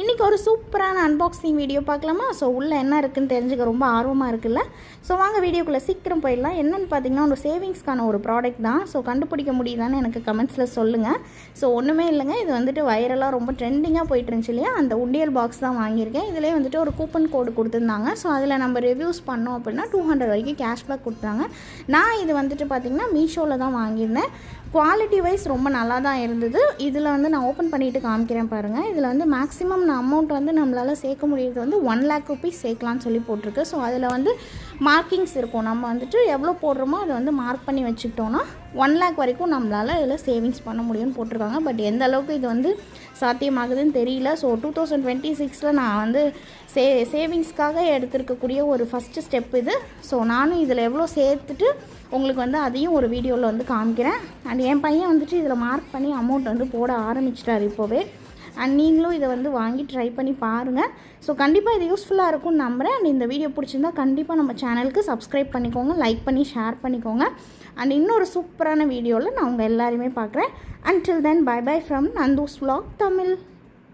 இன்றைக்கி ஒரு சூப்பரான அன்பாக்சிங் வீடியோ பார்க்கலாமா? ஸோ உள்ளே என்ன இருக்குதுன்னு தெரிஞ்சுக்க ரொம்ப ஆர்வமாக இருக்குல்ல. ஸோ வாங்க வீடியோக்குள்ளே சீக்கிரம் போயிடலாம். என்னென்னு பார்த்தீங்கன்னா ஒரு சேவிங்ஸ்க்கான ஒரு ப்ராடக்ட் தான். ஸோ கண்டுபிடிக்க முடியுதான்னு எனக்கு கமெண்ட்ஸில் சொல்லுங்கள். ஸோ ஒன்றுமே இல்லைங்க, இது வந்துட்டு வைரலாக ரொம்ப ட்ரெண்டிங்காக போயிட்டு இருந்துச்சு இல்லையா, அந்த உண்டியல் பாக்ஸ் தான் வாங்கியிருக்கேன். இதிலே வந்துட்டு ஒரு கூப்பன் கோடு கொடுத்துருந்தாங்க. ஸோ அதில் நம்ம ரிவ்யூஸ் பண்ணோம் அப்படின்னா 200 வரைக்கும் கேஷ்பேக் கொடுத்தாங்க. நான் இது வந்துட்டு பார்த்திங்கன்னா மீஷோவில் தான் வாங்கியிருந்தேன். குவாலிட்டி வைஸ் ரொம்ப நல்லா தான் இருந்தது. இதில் வந்து நான் ஓப்பன் பண்ணிவிட்டு காமிக்கிறேன் பாருங்கள். இதில் வந்து மேக்ஸிமம் அமௌண்ட் வந்து நம்மளால் சேர்க்க முடியுறது வந்து 1 lakh rupees சேர்க்கலான்னு சொல்லி போட்டிருக்கு. ஸோ அதில் வந்து மார்க்கிங்ஸ் இருக்கும். நம்ம வந்துட்டு எவ்வளோ போடுறோமோ அதை வந்து மார்க் பண்ணி வச்சுக்கிட்டோன்னா 1 lakh வரைக்கும் நம்மளால் இதில் சேவிங்ஸ் பண்ண முடியும்னு போட்டிருக்காங்க. பட் எந்த அளவுக்கு இது வந்து சாத்தியமாகுதுன்னு தெரியல. ஸோ 2026 நான் வந்து சேவிங்ஸ்க்காக எடுத்துருக்கக்கூடிய ஒரு ஃபஸ்ட்டு ஸ்டெப் இது. ஸோ நானும் இதில் எவ்வளோ சேர்த்துட்டு உங்களுக்கு வந்து அதையும் ஒரு வீடியோவில் வந்து காமிக்கிறேன். அண்ட் என் பையன் வந்துட்டு இதில் மார்க் பண்ணி அமௌண்ட் வந்து போட ஆரம்பிச்சிட்டார் இப்போவே. அண்ட் நீங்களும் இதை வந்து வாங்கி ட்ரை பண்ணி பாருங்கள். ஸோ கண்டிப்பாக இது யூஸ்ஃபுல்லாக இருக்கும்னு நம்புகிறேன். அண்ட் இந்த வீடியோ பிடிச்சிருந்தால் கண்டிப்பாக நம்ம சேனலுக்கு சப்ஸ்கிரைப் பண்ணிக்கோங்க, லைக் பண்ணி ஷேர் பண்ணிக்கோங்க. அண்ட் இன்னொரு சூப்பரான வீடியோவில் நான் உங்கள் எல்லாரையுமே பார்க்குறேன். Until then, bye bye from Nandu's Vlog Tamil.